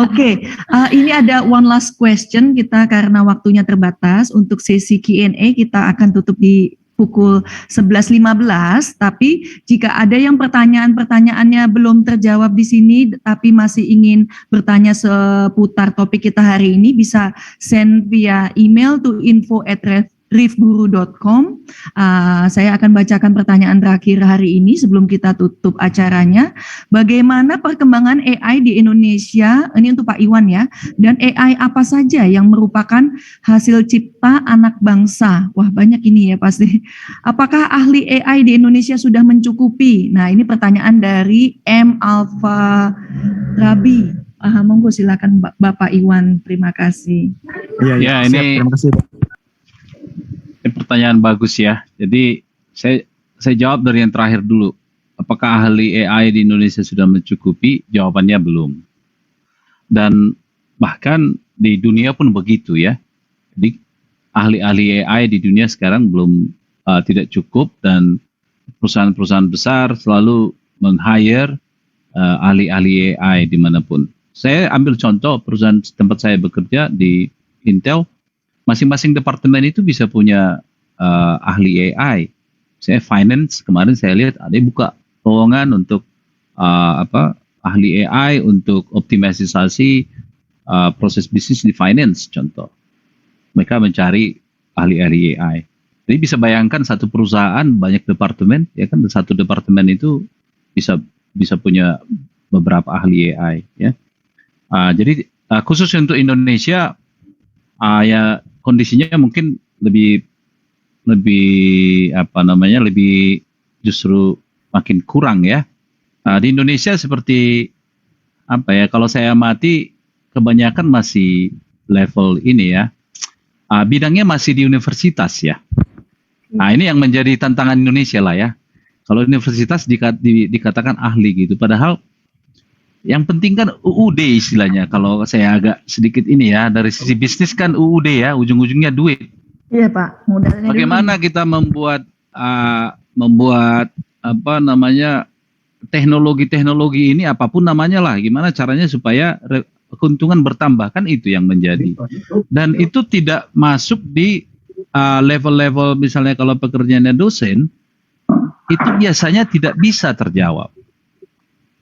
Oke, ini ada one last question kita karena waktunya terbatas. Untuk sesi Q&A kita akan tutup di pukul 11.15, tapi jika ada yang pertanyaannya belum terjawab di sini tapi masih ingin bertanya seputar topik kita hari ini, bisa send via email to info@rifguru.com. Saya akan bacakan pertanyaan terakhir hari ini sebelum kita tutup acaranya. Bagaimana perkembangan AI di Indonesia? Ini untuk Pak Iwan ya. Dan AI apa saja yang merupakan hasil cipta anak bangsa? Wah, banyak ini ya pasti. Apakah ahli AI di Indonesia sudah mencukupi? Nah, ini pertanyaan dari M. Alfa Rabi. Monggo silakan Bapak Iwan. Terima kasih. Ya, ini terima kasih. Ini pertanyaan bagus ya. Jadi saya jawab dari yang terakhir dulu. Apakah ahli AI di Indonesia sudah mencukupi? Jawabannya belum. Dan bahkan di dunia pun begitu ya. Jadi ahli-ahli AI di dunia sekarang belum tidak cukup, dan perusahaan-perusahaan besar selalu meng-hire ahli-ahli AI dimanapun. Saya ambil contoh perusahaan tempat saya bekerja di Intel, masing-masing departemen itu bisa punya ahli AI. Saya finance, kemarin saya lihat ada yang buka lowongan untuk ahli AI untuk optimalisasi proses bisnis di finance contoh. Mereka mencari ahli-ahli AI. Jadi bisa bayangkan satu perusahaan banyak departemen, ya kan, satu departemen itu bisa punya beberapa ahli AI ya. Jadi khusus untuk Indonesia ya kondisinya mungkin lebih justru makin kurang ya. Di Indonesia seperti kalau saya amati kebanyakan masih level ini ya, bidangnya masih di universitas ya. Nah ini yang menjadi tantangan Indonesia lah ya. Kalau universitas dikatakan ahli gitu, padahal yang penting kan UUD istilahnya. Kalau saya agak sedikit ini ya, dari sisi bisnis kan UUD ya, ujung-ujungnya duit. Iya Pak, modalnya Bagaimana kita membuat teknologi ini apapun namanya lah, gimana caranya supaya keuntungan bertambah, kan itu yang menjadi. Dan itu tidak masuk di level-level misalnya kalau pekerjaannya dosen, itu biasanya tidak bisa terjawab.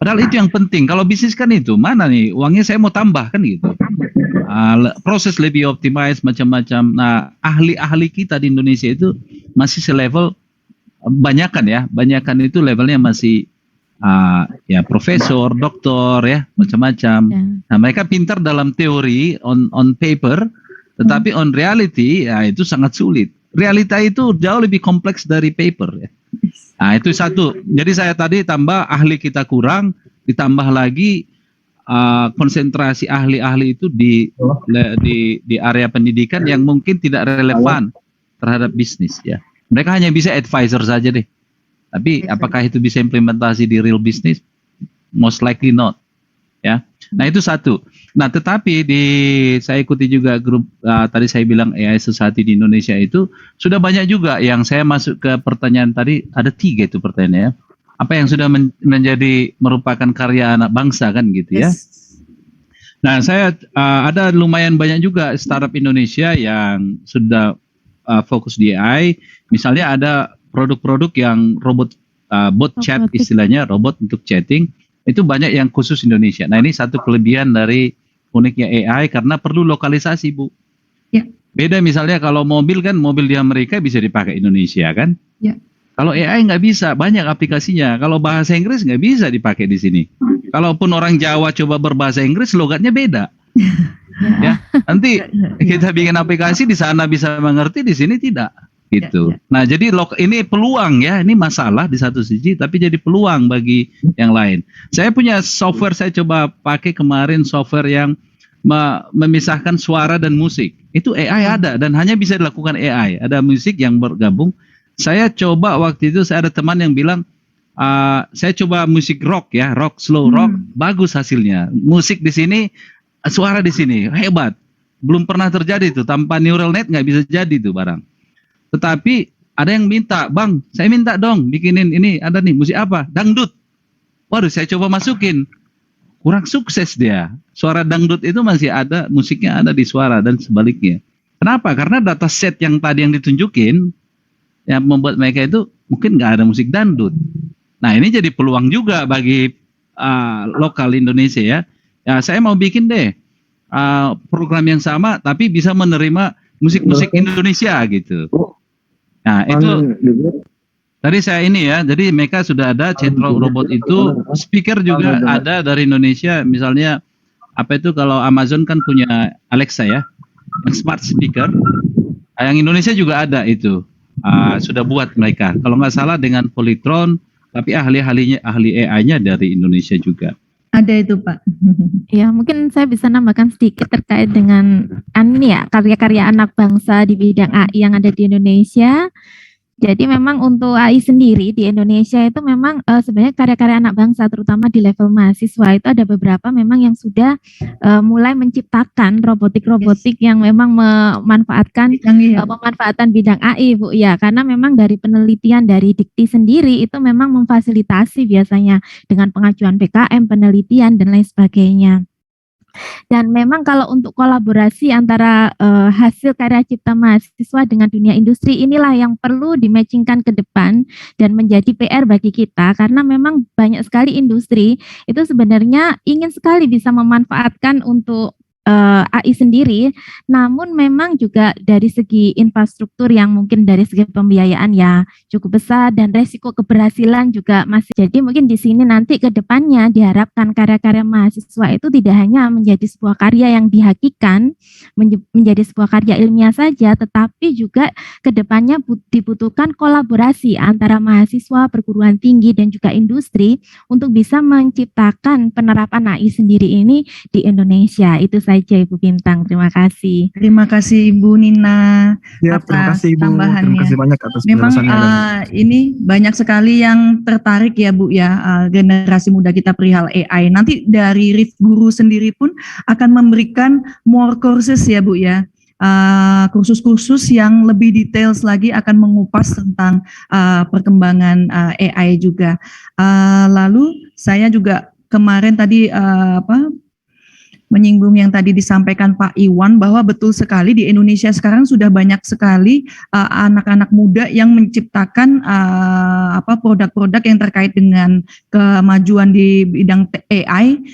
Padahal itu yang penting. Kalau bisnis kan itu, mana nih uangnya saya mau tambah kan gitu. Proses lebih optimize macam-macam. Nah, ahli-ahli kita di Indonesia itu masih selevel, banyakan itu levelnya masih ya profesor, doktor ya, macam-macam. Nah, mereka pintar dalam teori on paper, tetapi on reality ya itu sangat sulit. Realita itu jauh lebih kompleks dari paper ya. Nah, itu satu. Jadi saya tadi tambah ahli kita kurang, ditambah lagi konsentrasi ahli-ahli itu di area pendidikan yang mungkin tidak relevan terhadap bisnis ya. Mereka hanya bisa advisor saja deh. Tapi apakah itu bisa implementasi di real business? Most likely not. Ya. Nah, itu satu. Nah, tetapi saya ikuti juga grup tadi saya bilang AI Society di Indonesia itu sudah banyak juga yang saya masuk ke pertanyaan tadi, ada 3 itu pertanyaannya. Apa yang sudah merupakan karya anak bangsa kan gitu ya. Nah, saya ada lumayan banyak juga startup Indonesia yang sudah fokus di AI. Misalnya ada produk-produk yang robot bot chat istilahnya, robot untuk chatting. Itu banyak yang khusus Indonesia. Nah, ini satu kelebihan dari uniknya AI karena perlu lokalisasi, Bu. Ya. Beda misalnya kalau mobil kan, mobil di Amerika bisa dipakai Indonesia kan? Ya. Kalau AI nggak bisa, banyak aplikasinya. Kalau bahasa Inggris nggak bisa dipakai di sini. Kalaupun orang Jawa coba berbahasa Inggris, logatnya beda. Ya, nanti kita bikin aplikasi di sana bisa mengerti, di sini tidak. Gitu. Nah, jadi ini peluang ya, ini masalah di satu sisi, tapi jadi peluang bagi yang lain. Saya punya software, saya coba pakai kemarin software yang memisahkan suara dan musik. Itu AI ada dan hanya bisa dilakukan AI. Ada musik yang bergabung. Saya coba waktu itu, saya ada teman yang bilang, saya coba musik rock ya, slow rock, bagus hasilnya. Musik di sini, suara di sini, hebat. Belum pernah terjadi itu, tanpa neural net nggak bisa jadi itu barang. Tetapi ada yang minta, Bang, saya minta dong bikinin ini, ada nih musik apa? Dangdut. Waduh, saya coba masukin. Kurang sukses dia. Suara dangdut itu masih ada, musiknya ada di suara dan sebaliknya. Kenapa? Karena data set yang tadi yang ditunjukin, yang membuat mereka itu mungkin nggak ada musik dangdut. Nah, ini jadi peluang juga bagi lokal Indonesia ya. Ya, saya mau bikin deh program yang sama, tapi bisa menerima musik-musik Indonesia gitu. Nah, itu tadi saya ini ya, jadi mereka sudah ada chat robot itu, speaker juga ada dari Indonesia, misalnya apa itu kalau Amazon kan punya Alexa ya, smart speaker, yang Indonesia juga ada itu, sudah buat mereka, kalau nggak salah dengan Polytron, tapi ahli AI-nya dari Indonesia juga. Ada itu Pak. Ya, mungkin saya bisa nambahkan sedikit terkait dengan karya-karya anak bangsa di bidang AI yang ada di Indonesia. Jadi memang untuk AI sendiri di Indonesia itu memang sebenarnya karya-karya anak bangsa terutama di level mahasiswa itu ada beberapa memang yang sudah mulai menciptakan robotik-robotik yang memang memanfaatkan Canggih ya. pemanfaatan bidang AI, Bu. Ya, karena memang dari penelitian dari Dikti sendiri itu memang memfasilitasi biasanya dengan pengajuan PKM, penelitian dan lain sebagainya. Dan memang kalau untuk kolaborasi antara hasil karya cipta mahasiswa dengan dunia industri inilah yang perlu dimatchingkan ke depan dan menjadi PR bagi kita karena memang banyak sekali industri itu sebenarnya ingin sekali bisa memanfaatkan untuk AI sendiri, namun memang juga dari segi infrastruktur yang mungkin dari segi pembiayaan ya cukup besar dan resiko keberhasilan juga masih. Jadi mungkin di sini nanti ke depannya diharapkan karya-karya mahasiswa itu tidak hanya menjadi sebuah karya yang dihakikan, menjadi sebuah karya ilmiah saja, tetapi juga ke depannya dibutuhkan kolaborasi antara mahasiswa, perguruan tinggi dan juga industri untuk bisa menciptakan penerapan AI sendiri ini di Indonesia. Itu saja Ibu Bintang, terima kasih. Terima kasih Ibu Nina Ya, terima atas kasih Ibu. Terima tambahannya. kasih banyak atas Memang penjelasannya. ini banyak sekali yang tertarik ya Bu ya, generasi muda kita perihal AI. Nanti dari RIF Guru sendiri pun akan memberikan more courses ya Bu ya. Kursus-kursus yang lebih details lagi akan mengupas tentang perkembangan AI juga. Lalu saya juga kemarin tadi menyinggung yang tadi disampaikan Pak Iwan bahwa betul sekali di Indonesia sekarang sudah banyak sekali anak-anak muda yang menciptakan produk-produk yang terkait dengan kemajuan di bidang AI.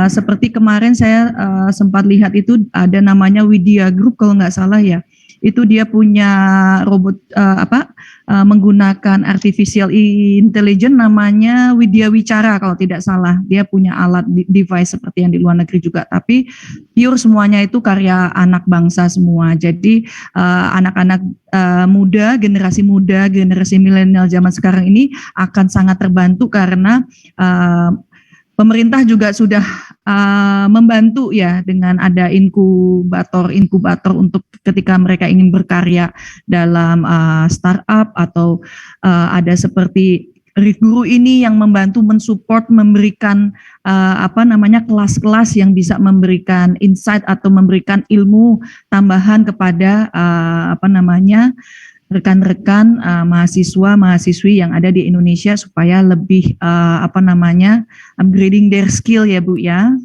Seperti kemarin saya sempat lihat itu ada namanya Widya Group kalau nggak salah ya. Itu dia punya robot menggunakan artificial intelligence namanya Widya Wicara kalau tidak salah. Dia punya alat device seperti yang di luar negeri juga, tapi pure semuanya itu karya anak bangsa semua. Jadi anak-anak muda, generasi milenial zaman sekarang ini akan sangat terbantu karena pemerintah juga sudah membantu ya dengan ada inkubator untuk ketika mereka ingin berkarya dalam startup atau ada seperti RIF Guru ini yang membantu mensupport memberikan kelas-kelas yang bisa memberikan insight atau memberikan ilmu tambahan kepada rekan-rekan mahasiswa-mahasiswi yang ada di Indonesia supaya lebih upgrading their skill ya Bu ya,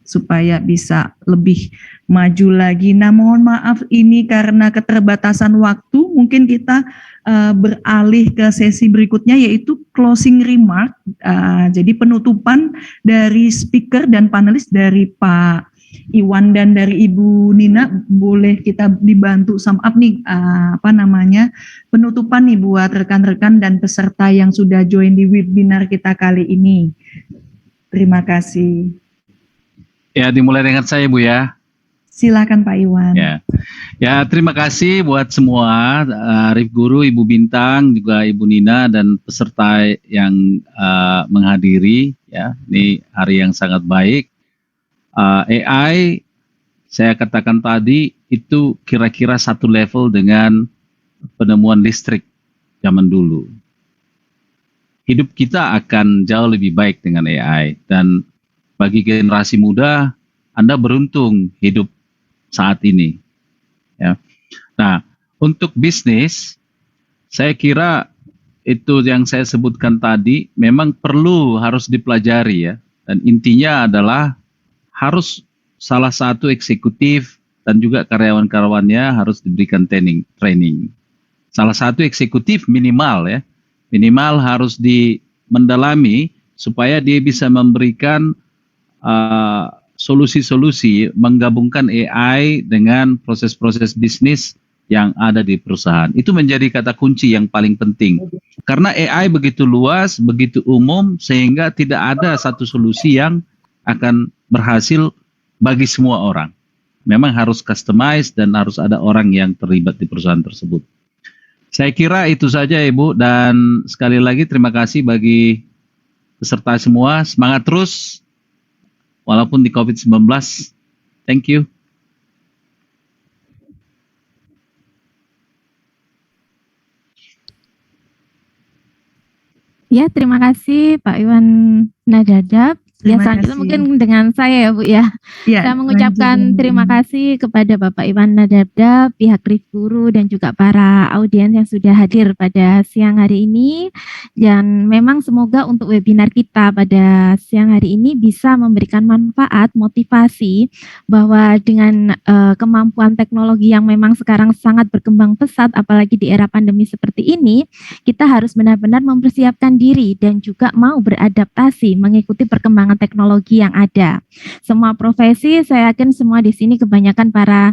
supaya bisa lebih maju lagi. Nah, mohon maaf ini karena keterbatasan waktu, mungkin kita beralih ke sesi berikutnya yaitu closing remark. Jadi penutupan dari speaker dan panelis dari Pak Iwan dan dari Ibu Nina, boleh kita dibantu sum up nih penutupan nih buat rekan-rekan dan peserta yang sudah join di webinar kita kali ini. Terima kasih. Ya, dimulai dengan saya Bu ya. Silakan Pak Iwan. Ya, terima kasih buat semua RIF Guru, Ibu Bintang, juga Ibu Nina dan peserta yang menghadiri ya. Ini hari yang sangat baik. AI saya katakan tadi itu kira-kira satu level dengan penemuan listrik zaman dulu. Hidup kita akan jauh lebih baik dengan AI dan bagi generasi muda Anda beruntung hidup saat ini. Ya. Nah, untuk bisnis saya kira itu yang saya sebutkan tadi memang harus dipelajari ya, dan intinya adalah harus salah satu eksekutif dan juga karyawan-karyawannya harus diberikan training. Salah satu eksekutif minimal harus mendalami supaya dia bisa memberikan solusi-solusi menggabungkan AI dengan proses-proses bisnis yang ada di perusahaan. Itu menjadi kata kunci yang paling penting. Karena AI begitu luas, begitu umum sehingga tidak ada satu solusi yang akan berhasil bagi semua orang. Memang harus customize dan harus ada orang yang terlibat di perusahaan tersebut. Saya kira itu saja Ibu, dan sekali lagi terima kasih bagi peserta semua. Semangat terus walaupun di COVID-19. Thank you. Ya, terima kasih Pak Iwan Nadadap. Ya, Terima selanjutnya kasih. mungkin dengan saya ya Bu ya. Ya, Saya lanjut mengucapkan dengan terima Ibu. kasih kepada Bapak Iwan Nadadap, pihak RIF Guru dan juga para audiens yang sudah hadir pada siang hari ini. Dan memang semoga untuk webinar kita pada siang hari ini bisa memberikan manfaat, motivasi bahwa dengan kemampuan teknologi yang memang sekarang sangat berkembang pesat, apalagi di era pandemi seperti ini, kita harus benar-benar mempersiapkan diri dan juga mau beradaptasi mengikuti perkembangan teknologi yang ada. Semua profesi, saya yakin semua di sini kebanyakan para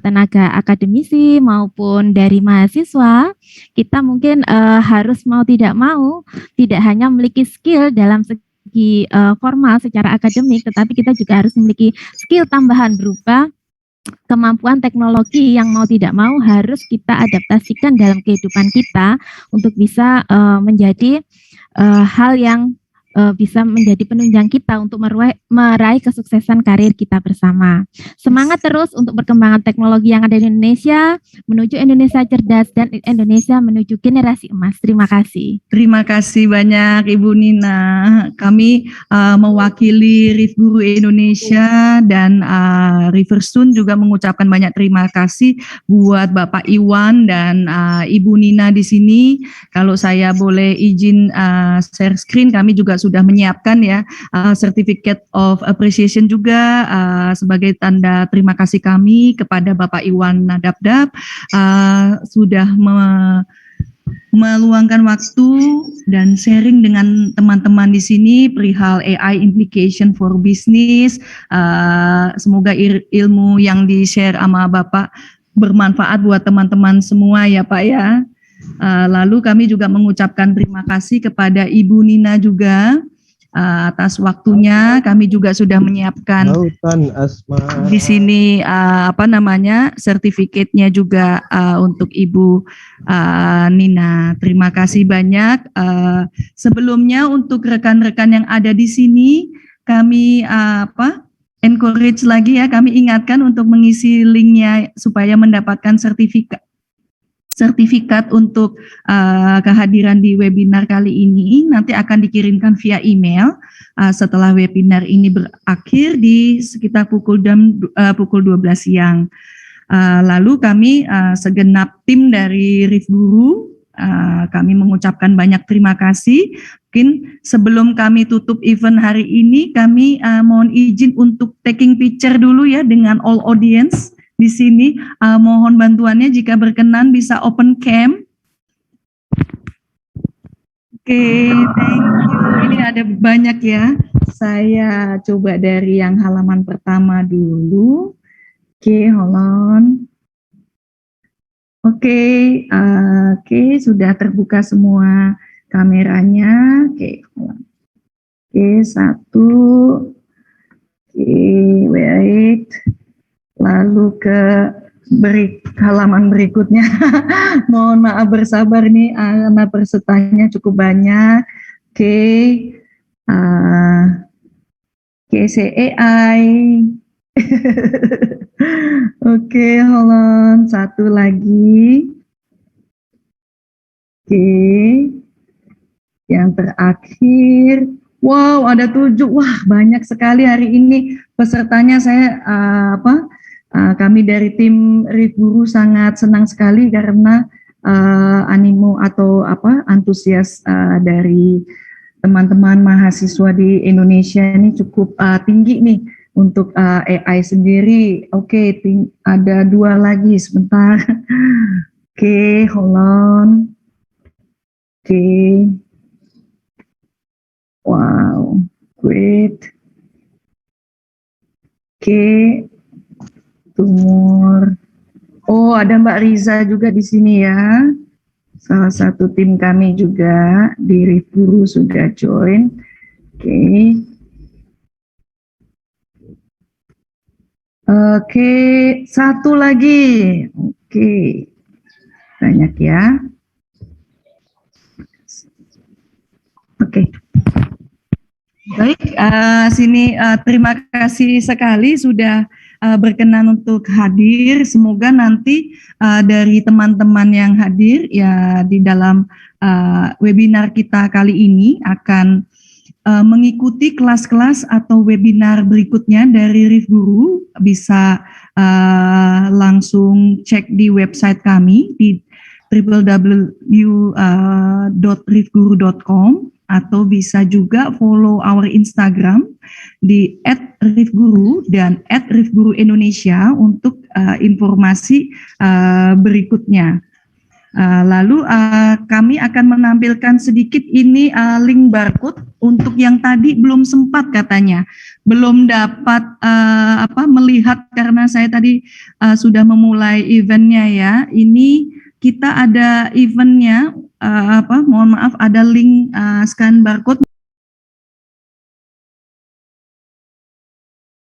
tenaga akademisi maupun dari mahasiswa, kita mungkin harus mau tidak mau, tidak hanya memiliki skill dalam segi formal secara akademik, tetapi kita juga harus memiliki skill tambahan berupa kemampuan teknologi yang mau tidak mau harus kita adaptasikan dalam kehidupan kita untuk bisa menjadi hal yang bisa menjadi penunjang kita untuk meraih kesuksesan karir kita bersama. Semangat terus untuk perkembangan teknologi yang ada di Indonesia, menuju Indonesia cerdas dan Indonesia menuju generasi emas. Terima kasih. Terima kasih banyak Ibu Nina. Kami mewakili RIF Guru Indonesia dan Riverstone juga mengucapkan banyak terima kasih buat Bapak Iwan dan Ibu Nina di sini. Kalau saya boleh izin share screen, kami juga sudah menyiapkan ya Certificate of Appreciation juga sebagai tanda terima kasih kami kepada Bapak Iwan Nadadap sudah meluangkan waktu dan sharing dengan teman-teman di sini perihal AI implication for business. Semoga ilmu yang di-share sama Bapak bermanfaat buat teman-teman semua ya Pak ya. Lalu kami juga mengucapkan terima kasih kepada Ibu Nina juga atas waktunya. Kami juga sudah menyiapkan di sini sertifikatnya juga untuk Ibu Nina. Terima kasih banyak. Sebelumnya untuk rekan-rekan yang ada di sini, kami encourage lagi ya, kami ingatkan untuk mengisi linknya supaya mendapatkan sertifikat untuk kehadiran di webinar kali ini. Nanti akan dikirimkan via email setelah webinar ini berakhir di sekitar pukul 12 siang. Lalu kami segenap tim dari RIF Guru, kami mengucapkan banyak terima kasih. Mungkin sebelum kami tutup event hari ini, kami mohon izin untuk taking picture dulu ya dengan all audience di sini. Mohon bantuannya jika berkenan bisa open cam. Oke, thank you. Ini ada banyak ya. Saya coba dari yang halaman pertama dulu. Oke, hold on. Oke, sudah terbuka semua kameranya. Oke, satu. Oke, wait. Lalu ke halaman berikutnya. Mohon maaf bersabar nih, karena pesertanya cukup banyak. Oke, AI. Oke, hold on. Satu lagi. Oke, yang terakhir. Wow, ada 7. Wah, banyak sekali hari ini pesertanya. Kami dari tim RIF Guru sangat senang sekali karena animo atau antusias dari teman-teman mahasiswa di Indonesia ini cukup tinggi nih untuk AI sendiri. Oke, ada 2 lagi sebentar. Oke, hold on. Oke. Wow, great. Oke. Tumor. Oh, ada Mbak Riza juga di sini ya. Salah satu tim kami juga di RIF Guru sudah join. Oke. Oke, satu lagi. Oke. Banyak ya. Oke. Baik, sini terima kasih sekali sudah berkenan untuk hadir. Semoga nanti dari teman-teman yang hadir ya di dalam webinar kita kali ini akan mengikuti kelas-kelas atau webinar berikutnya dari Rif Guru, bisa langsung cek di website kami di www.rifguru.com, atau bisa juga follow our Instagram di @rifguru dan @rifguruindonesia untuk informasi berikutnya. Lalu kami akan menampilkan sedikit ini link barcode untuk yang tadi belum sempat katanya, belum dapat melihat karena saya tadi sudah memulai eventnya ya. Ini kita ada eventnya, mohon maaf ada link scan barcode.